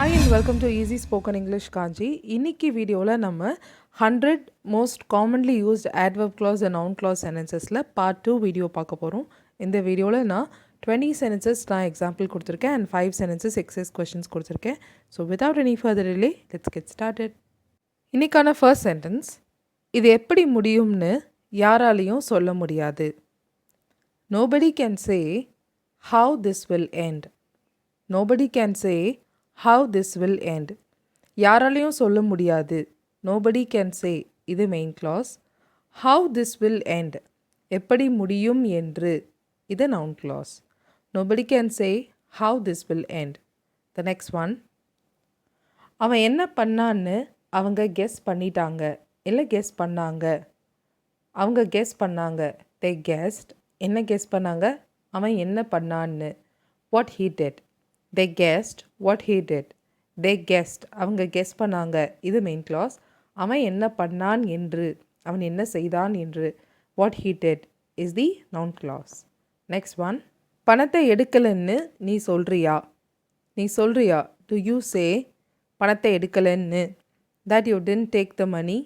Hi and welcome to Easy Spoken English Kanchi. இன்னைக்கு வீடியோவில் நம்ம 100 most commonly used adverb clause and noun clause sentencesல part 2 video பார்க்க போகிறோம். இந்த வீடியோவில் நான் 20 sentences நான் எக்ஸாம்பிள் கொடுத்துருக்கேன் and 5 sentences exercise questions கொடுத்துருக்கேன். So without any further delay, let's get started. இன்னைக்கான first sentence, இது எப்படி முடியும்னு யாராலையும் சொல்ல முடியாது. Nobody can say how this will end. Nobody can say how this will end. யாராலையும் சொல்ல முடியாது. Nobody can say, இது main clause. How this will end, எப்படி முடியும் என்று, இது noun clause. Nobody can say how this will end. The next one, அவன் என்ன பண்ணான்னு அவங்க கெஸ் பண்ணிட்டாங்க இல்லை கெஸ் பண்ணாங்க. அவங்க கெஸ் பண்ணாங்க, they guessed. என்ன கெஸ் பண்ணாங்க? அவன் என்ன பண்ணான்னு, what he did. They guessed what he did. They guessed, அவங்க கெஸ் பண்ணாங்க, இது மெயின் clause. அவன் என்ன பண்ணான் என்று, அவன் என்ன செய்தான் என்று, what he did is the noun clause. Next one, பணத்தை எடுக்கலன்னு நீ சொல்றியா? நீ சொல்றியா, do you say பணத்தை எடுக்கலன்னு, that you didn't take the money.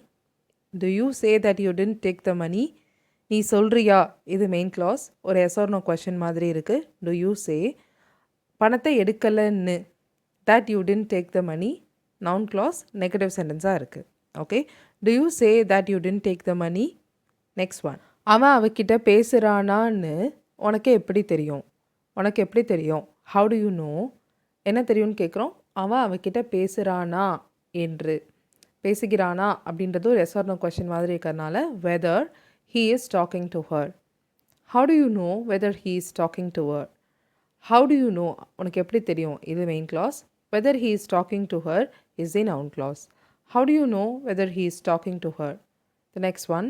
Do you say that you didn't take the money? நீ சொல்றியா, இது மெயின் clause. ஒரு yes or no question மாதிரி இருக்கு. Do you say பணத்தை எடுக்கலன்னு, that you didn't take the money, noun clause, negative sentence-ஆக இருக்குது. Okay, do you say that you didn't take the money? Next one, அவன் அவகிட்ட பேசுகிறானான்னு உனக்கு எப்படி தெரியும்? உனக்கு எப்படி தெரியும்? how do you know? என்ன தெரியும்னு கேட்குறோம். அவன் அவகிட்ட பேசுகிறானா என்று, பேசுகிறானா அப்படின்றது ஒரு yes or no question மாதிரி இருக்கிறதுனால whether he is talking to her. how do you know whether he is talking to her? how do you know, உனக்கு எப்படி தெரியும், இது main clause. whether he is talking to her is the noun clause. how do you know whether he is talking to her? The next one,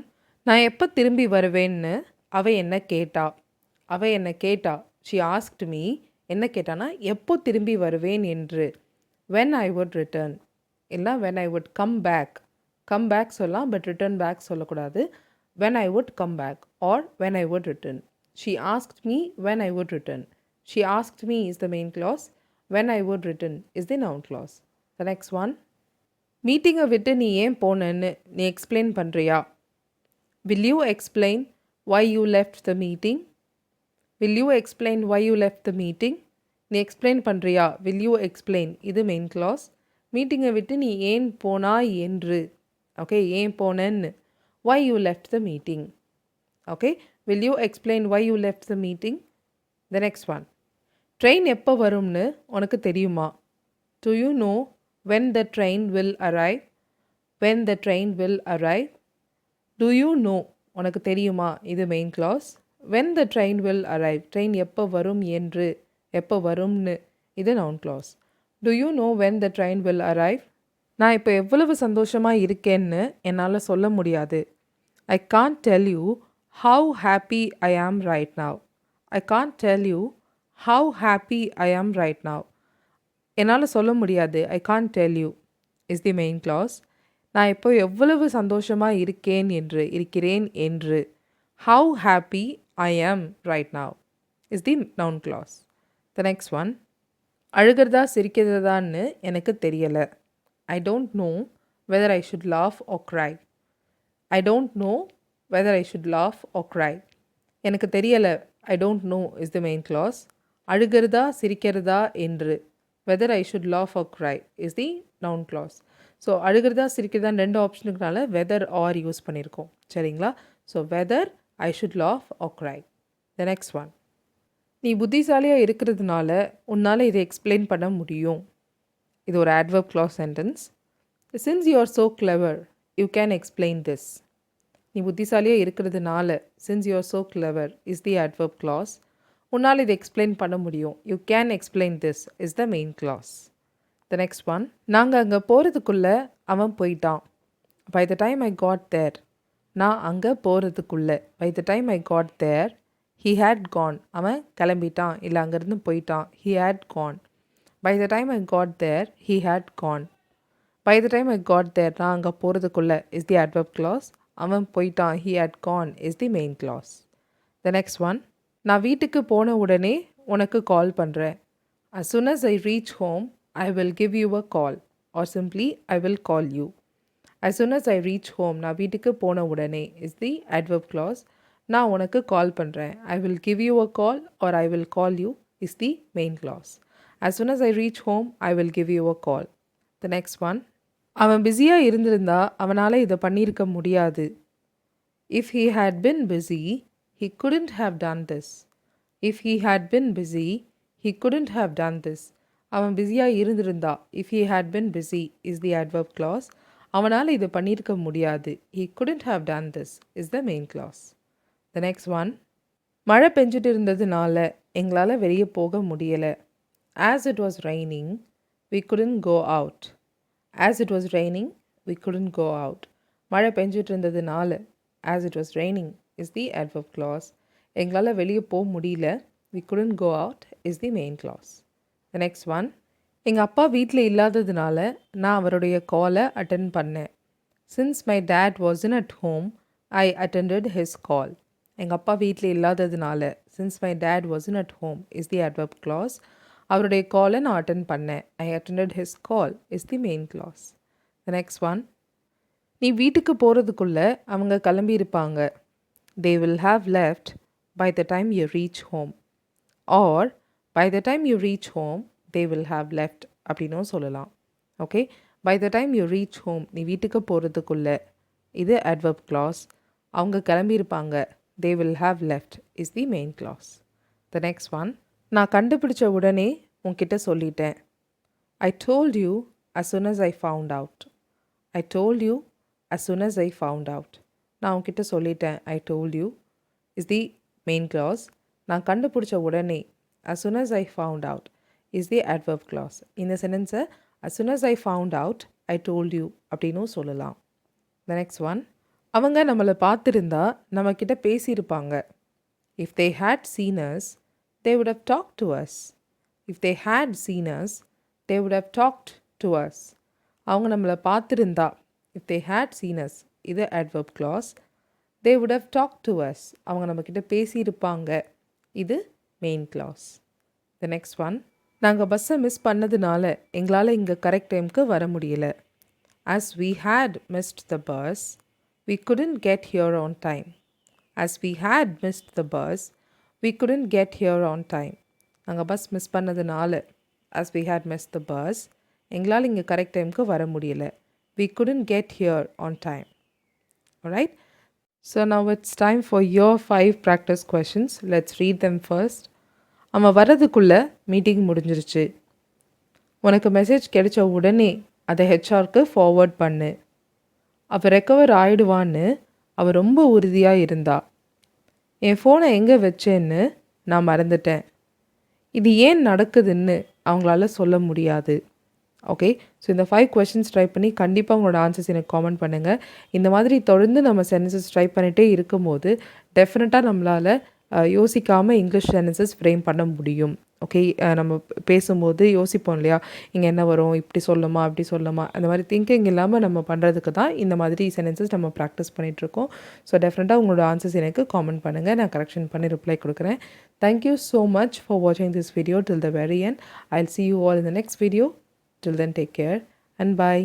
நான் எப்போ திரும்பி வருவேன்னு அவ என்ன கேட்டா. அவ என்ன கேட்டா, she asked me, என்ன கேட்டானா எப்போ திரும்பி வருவேன் என்று, when I would return இல்லை when I would come back. come back சொல்லலாம், but return back சொல்லக்கூடாது. when I would come back or when I would return. she asked me when I would return. She asked me is the main clause. When I would return is the noun clause. The next one, மீட்டிங்கை விட்டு நீ ஏன் போனன்னு நீ explain பண்ணுறியா? Will you explain why you left the meeting? Will you explain why you left the meeting? நீ explain பண்ணுறியா, will you explain, இது main clause. மீட்டிங்கை விட்டு நீ ஏன் போனாய் என்று, ஓகே, ஏன் போனன்னு, why you left the meeting. Okay, will you explain why you left the meeting? The next one, train எப்போ வரும்னு உனக்கு தெரியுமா? Do you know when the train will arrive? When the train will arrive. Do you know, உனக்கு தெரியுமா, இது main clause. When the train will arrive, train எப்போ வரும் என்று, எப்போ வரும்னு, இது noun clause. Do you know when the train will arrive? நான் இப்போ எவ்வளவு சந்தோஷமாக இருக்கேன்னு என்னால் சொல்ல முடியாது. I can't tell you how happy I am right now. I can't tell you how happy I am right now. என்னால் சொல்ல முடியாது, I can't tell you is the main clause. நான் இப்போ எவ்வளவு சந்தோஷமாக இருக்கேன் என்று, இருக்கிறேன் என்று, how happy I am right now is the noun clause. The next one, அழுகிறதா சிரிக்கிறதான்னு எனக்கு தெரியலை. I don't know whether I should laugh or cry. I don't know whether I should laugh or cry. எனக்கு தெரியலை, I don't know is the main clause. அழுகிறதா சிரிக்கிறதா என்று, whether I should laugh or cry is the noun clause. So அழுகிறதா சிரிக்கிறதா ரெண்டு ஆப்ஷனுக்குனால whether or use பண்ணியிருக்கோம், சரிங்களா? So whether I should laugh or cry. The next one, நீ புத்திசாலியாக இருக்கிறதுனால உன்னால் இதை எக்ஸ்பிளைன் பண்ண முடியும். இது ஒரு adverb clause sentence. Since you are so clever, you can explain this. நீ புத்திசாலியாக இருக்கிறதுனால, since you are so clever is the adverb clause. உன்னால் இதை எக்ஸ்பிளைன் பண்ண முடியும், you can explain this is the main clause. The next one, நாங்கள் அங்கே போகிறதுக்குள்ளே அவன் போயிட்டான். By the time I got there, நான் அங்கே போகிறதுக்குள்ளே, by the time I got there, he had gone. அவன் கிளம்பிட்டான் இல்லை அங்கேருந்து போயிட்டான், he had gone. By the time I got there, he had gone. By the time I got there, நான் அங்கே போகிறதுக்குள்ளே is the adverb clause. அவன் போயிட்டான், he had gone is the main clause. The next one, நான் வீட்டுக்கு போன உடனே உனக்கு கால் பண்ணுறேன். As soon as I reach home, I will give you a call or simply I will call you. As soon as I reach home, நான் வீட்டுக்கு போன உடனே is the adverb clause. நான் உனக்கு கால் பண்ணுறேன். I will give you a call or I will call you is the main clause. As soon as I reach home, I will give you a call. The next one. அவன் பிஸியாக இருந்திருந்தா அவனால் இதை பண்ணியிருக்க முடியாது. If he had been busy, he couldn't have done this. If he had been busy, he couldn't have done this. அவன் பிஸியாக இருந்திருந்தா if he had been busy is the adverb clause. அவனால் இது பண்ணியிருக்க முடியாது. He couldn't have done this is the main clause. The next one. மழை பெஞ்சிட்டு இருந்ததுனால எங்களால் வெளியே போக முடியலை. As it was raining, we couldn't go out. As it was raining, we couldn't go out. மழை பெஞ்சிட்டு இருந்ததுனால as it was raining is the adverb clause. எங்களால் வெளியே போக முடியல. We couldn't go out is the main clause. The next one. எங்கள் அப்பா வீட்டில் இல்லாததுனால நான் அவருடைய காலை அட்டென்ட் பண்ணேன். Since my dad wasn't at home, I attended his call. எங்கள் அப்பா வீட்டில் இல்லாததுனால since my dad wasn't at home is the adverb clause. அவருடைய காலை நான் அட்டென்ட் பண்ணேன். I attended his call is the main clause. The next one. நீ வீட்டுக்கு போகிறதுக்குள்ளே அவங்க கிளம்பியிருப்பாங்க. They will have left by the time you reach home. Or by the time you reach home, they will have left அப்படின்னும் சொல்லலாம். Okay, by the time you reach home நீ வீட்டுக்கு போகிறதுக்குள்ள இது adverb clause. அவங்க கிளம்பியிருப்பாங்க they will have left is the main clause. The next one. நான் கண்டுபிடிச்ச உடனே உன்கிட்ட சொல்லிட்டேன். I told you as soon as I found out. I told you as soon as I found out. நான் உன்கிட்ட சொல்லிட்டேன் I told you is the main clause. நான் கண்டுபிடிச்ச உடனே as soon as I found out is the adverb clause. இந்த சென்டென்ஸை as soon as I found out, I told you அப்படின்னும் சொல்லலாம். The next one. அவங்க நம்மளை பார்த்துருந்தா நம்மக்கிட்ட பேசியிருப்பாங்க. If they had seen us, they would have talked to us. If they had seen us, they would have talked to us. அவங்க நம்மளை பார்த்துருந்தா if they had seen us இது adverb clause. They would have talked to us. அவங்க நம்மக்கிட்ட பேசியிருப்பாங்க இது main clause. The next one. நாங்கள் பஸ்ஸை மிஸ் பண்ணதுனால எங்களால் இங்கே கரெக்ட் டைமுக்கு வர முடியல. As we had missed the bus, we couldn't get here on time. As we had missed the bus, we couldn't get here on time. நாங்கள் bus miss பண்ணதுனால as we had missed the bus, எங்களால் இங்கே correct டைமுக்கு வர முடியல. We couldn't get here on time. Alright? So now it's time for your 5 practice questions. Let's read them first. அவன் வர்றதுக்குள்ளே meeting முடிஞ்சிருச்சு. உனக்கு மெசேஜ் கிடைச்ச உடனே அதை ஹெச்ஆருக்கு ஃபார்வர்ட் பண்ணு. அவள் ரெக்கவர் ஆகிடுவான்னு அவள் ரொம்ப உறுதியாக இருந்தா. என் ஃபோனை எங்கே வச்சேன்னு நான் மறந்துட்டேன். இது ஏன் நடக்குதுன்னு அவங்களால சொல்ல முடியாது. ஓகே, ஸோ இந்த 5 questions ட்ரை பண்ணி கண்டிப்பாக உங்களோட ஆன்சர்ஸ் எனக்கு காமெண்ட் பண்ணுங்கள். இந்த மாதிரி தொடர்ந்து நம்ம சென்டென்சஸ் ட்ரை பண்ணிகிட்டே இருக்கும்போது டெஃபினட்டாக நம்மளால் யோசிக்காமல் இங்கிலீஷ் சென்டென்சஸ் ஃப்ரேம் பண்ண முடியும். ஓகே, நம்ம பேசும்போது யோசிப்போம் இல்லையா, இங்கே என்ன வரும், இப்படி சொல்லமா அப்படி சொல்லமா, அந்த மாதிரி திங்கிங் இல்லாமல் நம்ம பண்ணுறதுக்கு தான் இந்த மாதிரி சென்டென்சஸ் நம்ம ப்ராக்டிஸ் பண்ணிகிட்ருக்கோம். ஸோ டெஃபினட்டாக உங்களோட ஆன்சர்ஸ் எனக்கு காமெண்ட் பண்ணுங்கள், நான் கரெக்ஷன் பண்ணி ரிப்ளை கொடுக்குறேன். தேங்க்யூ ஸோ மச் ஃபார் வாட்சிங் this video till the very end. I'll see you all in the next video. Till then, take care and bye.